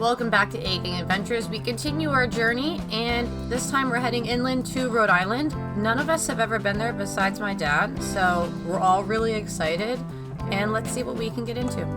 Welcome back to Aching Adventures. We continue our journey, and this time we're heading inland to Rhode Island. None of us have ever been there besides my dad, so we're all really excited, and let's see what we can get into.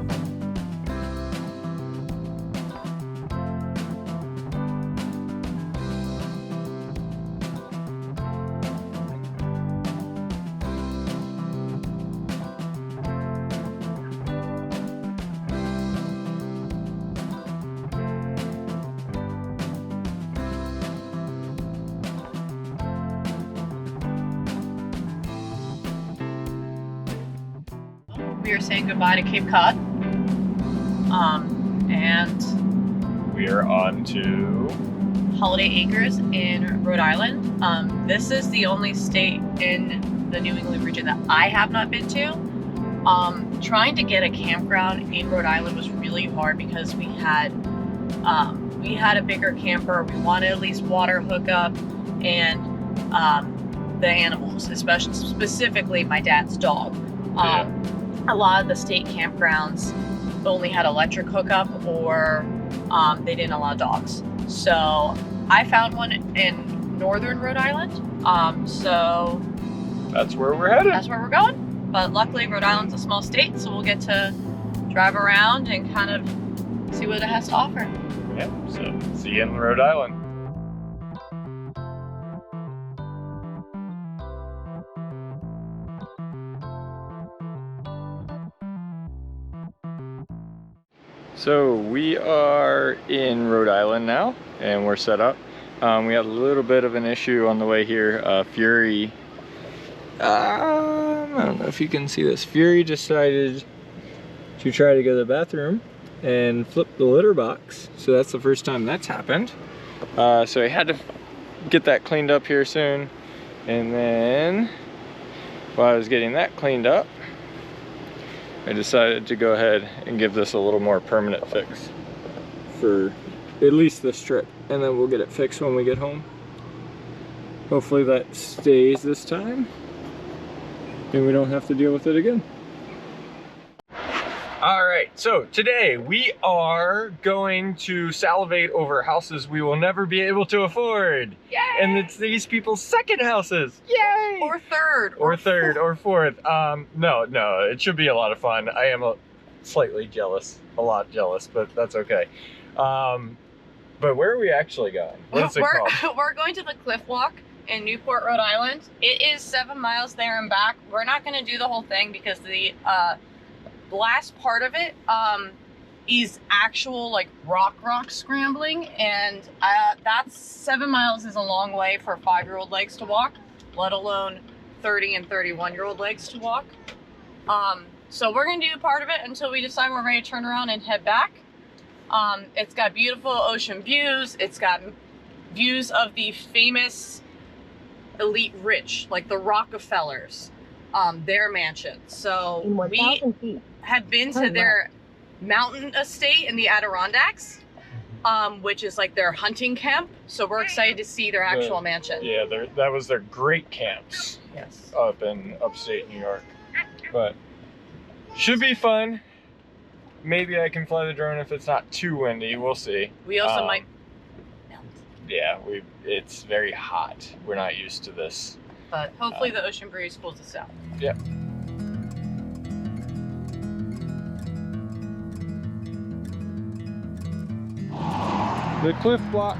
We are saying goodbye to Cape Cod, and we are on to Holiday Acres in Rhode Island. This is the only state in the New England region that I have not been to. Trying to get a campground in Rhode Island was really hard because we had a bigger camper. We wanted at least water hookup and the animals, specifically my dad's dog. A lot of the state campgrounds only had electric hookup, or they didn't allow dogs. So I found one in northern Rhode Island. So that's where we're headed. That's where we're going. But luckily Rhode Island's a small state, so we'll get to drive around and kind of see what it has to offer. Yeah, so see you in Rhode Island. So we are in Rhode Island now, and we're set up. We had a little bit of an issue on the way here. Fury, I don't know if you can see this. Fury decided to try to go to the bathroom and flip the litter box. So that's the first time that's happened. So I had to get that cleaned up here soon. And then while I was getting that cleaned up, I decided to go ahead and give this a little more permanent fix for at least this trip, and then we'll get it fixed when we get home. Hopefully that stays this time and we don't have to deal with it again. Alright, so today we are going to salivate over houses we will never be able to afford. Yay! And it's these people's second houses. Yay! Or third. Or fourth. No, it should be a lot of fun. I am slightly jealous, a lot jealous, but that's okay. But where are we actually going? What is it called? We're going to the Cliff Walk in Newport, Rhode Island. It is 7 miles there and back. We're not going to do the whole thing because the last part of it is actual like rock scrambling, and that's 7 miles is a long way for 5-year-old legs to walk, let alone 30 and 31-year-old legs to walk. So we're gonna do part of it until we decide we're ready to turn around and head back. It's got beautiful ocean views. It's got views of the famous elite rich, like the Rockefellers, their mansion. So we have been to their mountain estate in the Adirondacks, which is like their hunting camp. So we're excited to see their actual mansion. Yeah, that was their great camps. Yes. Up in upstate New York. But should be fun. Maybe I can fly the drone if it's not too windy. We'll see. We also might melt. Yeah, it's very hot. We're not used to this. But hopefully the ocean breeze cools us out. Yep. The Cliff Walk.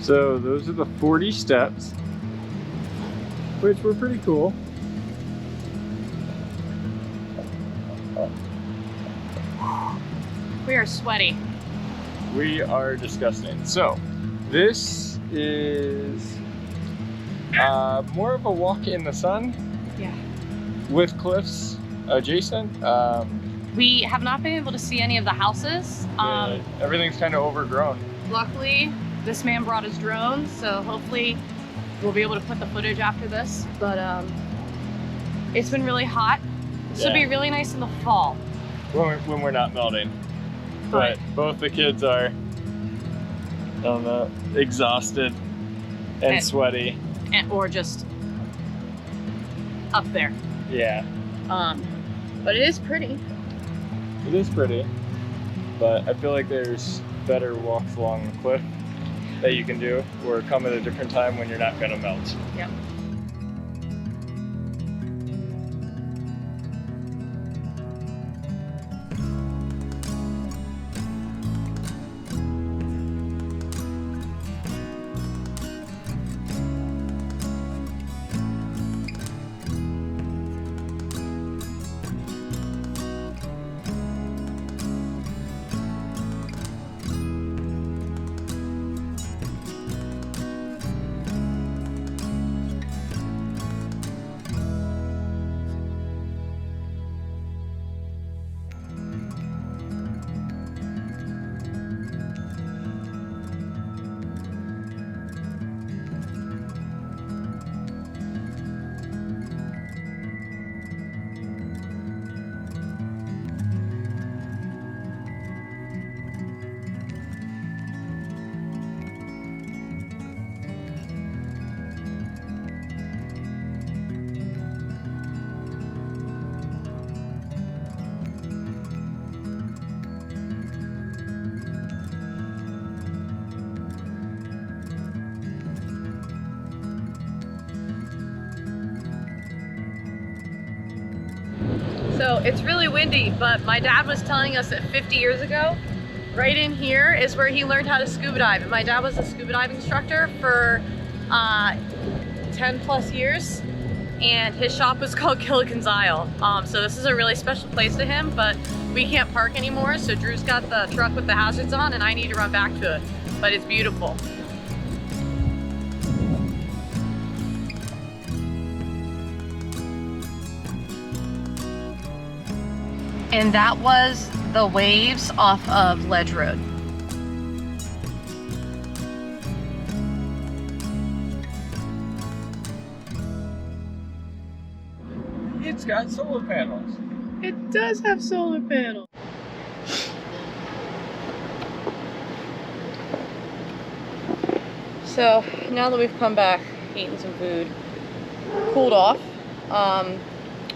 So those are the 40 steps. which were pretty cool. We are sweaty. We are disgusting. So this is more of a walk in the sun. Yeah. With cliffs adjacent. We have not been able to see any of the houses. Everything's kind of overgrown. Luckily, this man brought his drone, so hopefully we'll be able to put the footage after this. But it's been really hot. This would be really nice in the fall. When we're not melting. But both the kids are, I don't know, exhausted and sweaty. Or just up there. Yeah. But it is pretty. It is pretty, but I feel like there's better walks along the cliff that you can do, or come at a different time when you're not gonna melt. Yep. So it's really windy, but my dad was telling us that 50 years ago, right in here is where he learned how to scuba dive. And my dad was a scuba dive instructor for 10 plus years, and his shop was called Gilligan's Isle. So this is a really special place to him, but we can't park anymore. So Drew's got the truck with the hazards on and I need to run back to it, but it's beautiful. And that was the waves off of Ledge Road. It's got solar panels. It does have solar panels. So now that we've come back, eaten some food, cooled off,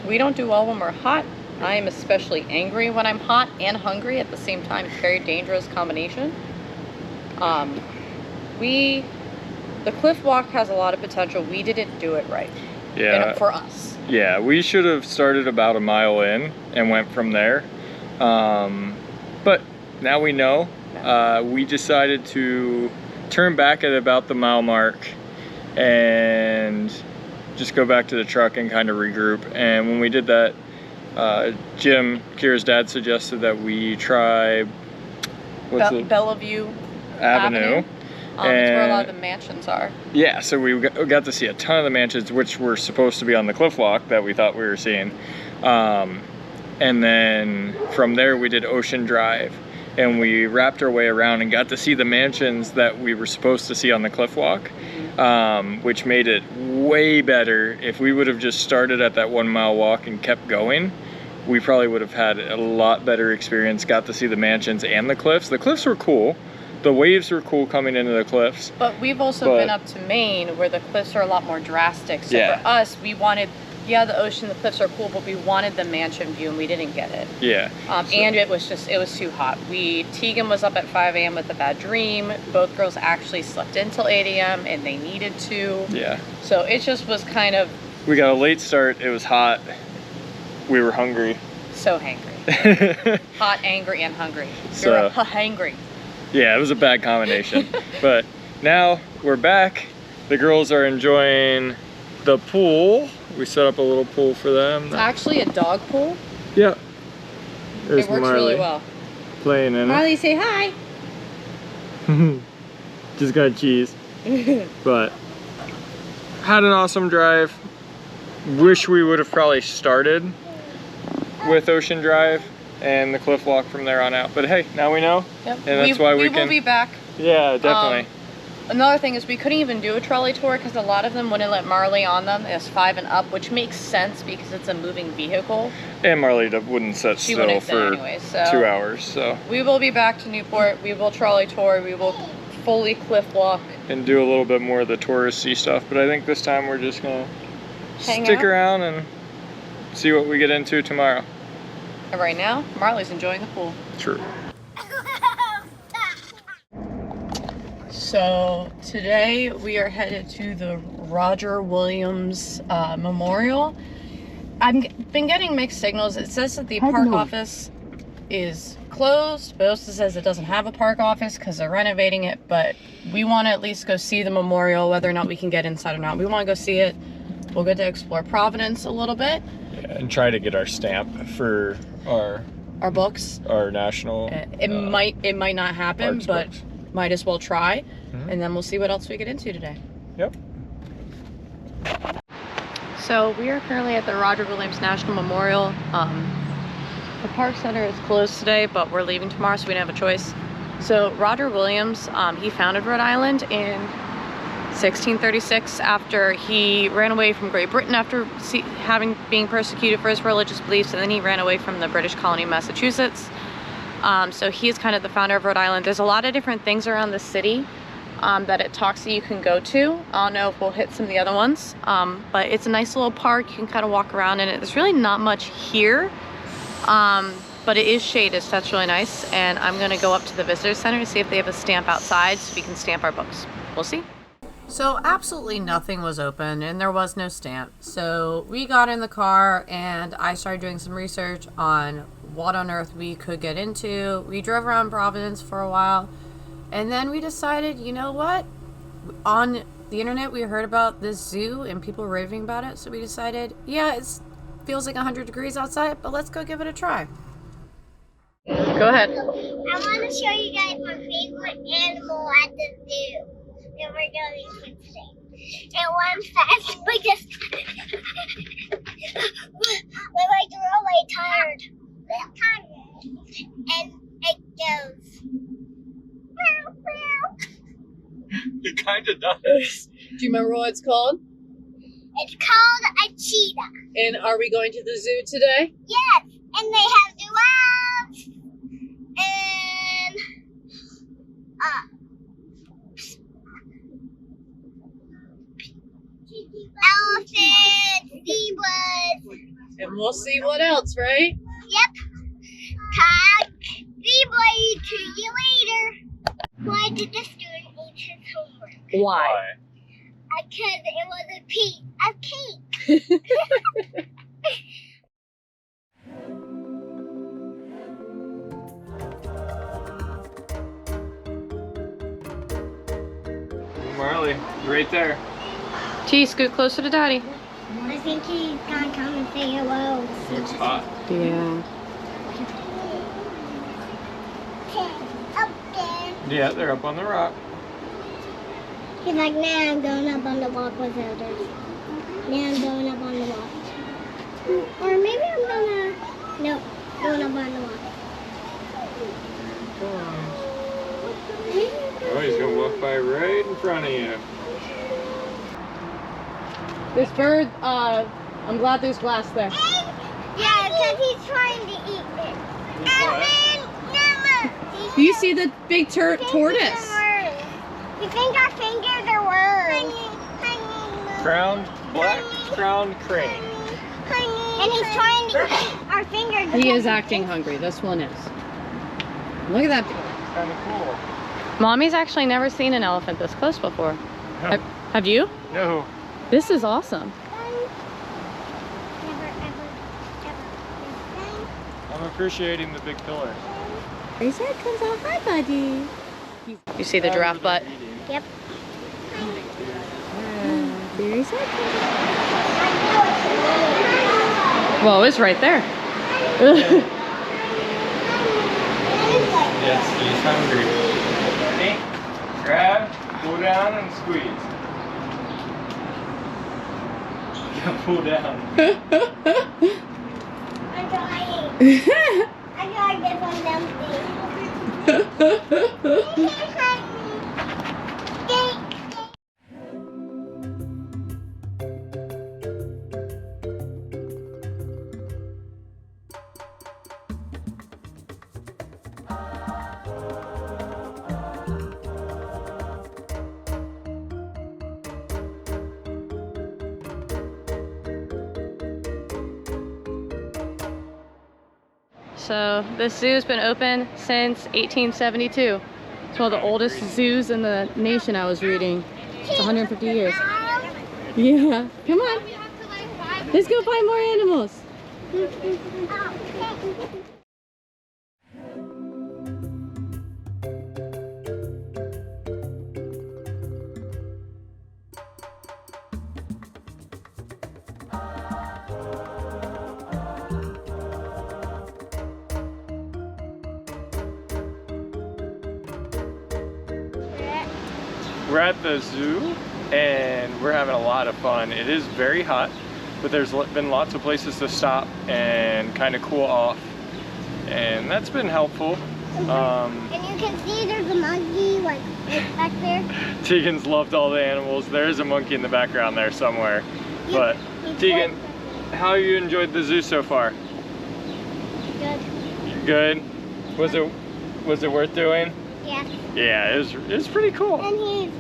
we don't do well when we're hot. I am especially angry when I'm hot and hungry at the same time. It's a very dangerous combination. The cliff walk has a lot of potential. We didn't do it right. Yeah. For us. Yeah, we should have started about a mile in and went from there. But now we know. We decided to turn back at about the mile mark and just go back to the truck and kind of regroup. And when we did that, Jim, Kira's dad, suggested that we try Bellevue Avenue. It's where a lot of the mansions are. Yeah, so we got to see a ton of the mansions, which were supposed to be on the cliff walk that we thought we were seeing. And then from there we did Ocean Drive, and we wrapped our way around and got to see the mansions that we were supposed to see on the cliff walk, which made it way better. If we would have just started at that 1 mile walk and kept going, we probably would have had a lot better experience, got to see the mansions and the cliffs. The cliffs were cool. The waves were cool coming into the cliffs. But we've also been up to Maine where the cliffs are a lot more drastic. So for us, we wanted, the ocean, the cliffs are cool, but we wanted the mansion view and we didn't get it. Yeah. And it was too hot. Tegan was up at 5 a.m. with a bad dream. Both girls actually slept until 8 a.m. and they needed to. Yeah. So it just was kind of. We got a late start. It was hot. We were hungry. So hangry. Hot, angry, and hungry. You're hangry. Yeah, it was a bad combination. But now we're back. The girls are enjoying the pool. We set up a little pool for them. It's actually a dog pool. Yeah. There's It works Marley really well. playing in Marley, say hi. it. Just got cheese. But had an awesome drive. Wish we would have probably started with Ocean Drive and the cliff walk from there on out. But hey, now we know. Yep. And that's why we can. will be back. Yeah, definitely. Another thing is we couldn't even do a trolley tour because a lot of them wouldn't let Marley on them. It's 5 and up, which makes sense because it's a moving vehicle. And Marley wouldn't sit She still wouldn't for sit anyway, so 2 hours. So we will be back to Newport. We will trolley tour. We will fully cliff walk. And do a little bit more of the touristy stuff. But I think this time we're just gonna Hang stick out. around and see what we get into tomorrow. And right now, Marley's enjoying the pool. True. So today we are headed to the Roger Williams Memorial. I've been getting mixed signals. It says that the park office is closed, but it also says it doesn't have a park office because they're renovating it. But we want to at least go see the memorial, whether or not we can get inside or not. We want to go see it. We'll get to explore Providence a little bit. Yeah, and try to get our stamp for our books. Our national. It might not happen, but books. Might as well try. Mm-hmm. And then we'll see what else we get into today. Yep. So we are currently at the Roger Williams National Memorial. The park center is closed today, but we're leaving tomorrow, so we don't have a choice. So Roger Williams, he founded Rhode Island in 1636 after he ran away from Great Britain after being persecuted for his religious beliefs, and then he ran away from the British colony of Massachusetts. So he is kind of the founder of Rhode Island. There's a lot of different things around the city that it talks that you can go to. I don't know if we'll hit some of the other ones, but it's a nice little park. You can kind of walk around in it. There's really not much here, but it is shaded, so that's really nice. And I'm gonna go up to the visitor center to see if they have a stamp outside so we can stamp our books. We'll see. So absolutely nothing was open and there was no stamp. So we got in the car and I started doing some research on what on earth we could get into. We drove around Providence for a while and then we decided, you know what? On the internet we heard about this zoo and people raving about it. So we decided, yeah, it feels like 100 degrees outside, but let's go give it a try. Go ahead. I want to show you guys my favorite animal at the zoo that we're going to today. And one fast, we just we're like really tired. And it goes. Meow, meow. It kind of does. Do you remember what it's called? It's called a cheetah. And are we going to the zoo today? Yes, and they have giraffes and elephants, zebras. And we'll see what else, right? Yep. Kyle, zebra, see you later. Why did the student eat his homework? Why? Because it was a piece of cake. Marley, right there. T, scoot closer to Daddy. I think he's gonna come and say hello. Looks hot. Yeah. Up there. Yeah, they're up on the rock. He's like, nah, I'm going up on the walk with others. Nah, I'm going up on the walk. Or maybe I'm gonna, no, going up on the walk. Oh, he's gonna walk by right in front of you. This bird, I'm glad there's glass there. Yeah, because he's trying to eat it. And then, Mama, Do you see the big tortoise? You think our fingers are worms? Crowned, black crowned crane. And he's trying to eat our fingers. He is acting hungry. This one is. Look at that. Kind of cool. Mommy's actually never seen an elephant this close before. No. Have you? No. This is awesome. I'm appreciating the big pillar. His head comes out. Hi, buddy. You see the giraffe butt? Yep. There's his head. Well, it's right there. Yes, he's hungry. Ready? Grab, pull down, and squeeze. Pull down. I'm trying. I feel like this one's empty. So this zoo's been open since 1872. It's one of the oldest zoos in the nation, I was reading. It's 150 years. Yeah, come on. Let's go find more animals. We're at the zoo and we're having a lot of fun. It is very hot, but there's been lots of places to stop and kind of cool off, and that's been helpful. And you can see there's a monkey like back there. Tegan's loved all the animals. There is a monkey in the background there somewhere. But Tegan, how you enjoyed the zoo so far? Good. Good? Was it worth doing? Yeah. Yeah, it was pretty cool. And he's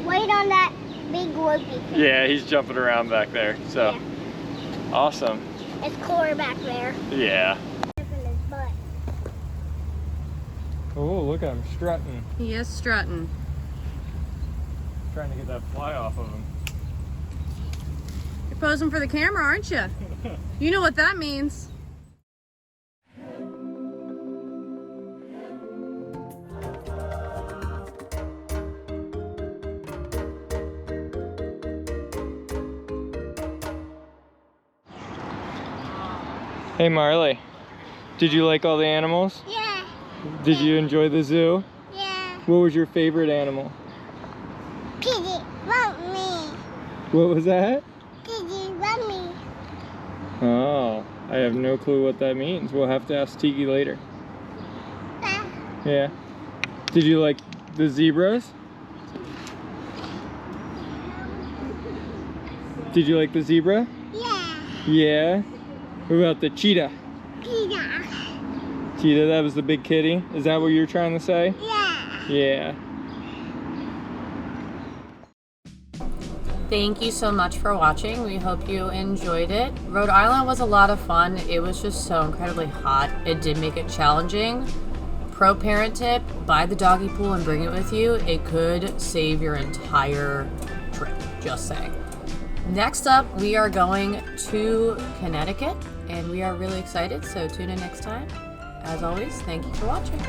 wait on that big whoopee thing. Yeah, he's jumping around back there. So Yeah. Awesome. It's cooler back there. Yeah. In his butt. Oh, look at him strutting. He is strutting. Trying to get that fly off of him. You're posing for the camera, aren't you? You know what that means. Hey Marley, did you like all the animals? Yeah. Did you enjoy the zoo? Yeah. What was your favorite animal? Piggy, want me. What was that? Piggy, want me. Oh, I have no clue what that means. We'll have to ask Tiki later. Ah. Yeah. Did you like the zebras? Did you like the zebra? Yeah. Yeah. What about the cheetah? Pizza. Cheetah, that was the big kitty? Is that what you're trying to say? Yeah. Yeah. Thank you so much for watching. We hope you enjoyed it. Rhode Island was a lot of fun. It was just so incredibly hot. It did make it challenging. Pro parent tip, buy the doggy pool and bring it with you. It could save your entire trip, just saying. Next up, we are going to Connecticut and we are really excited, so tune in next time. As always, thank you for watching.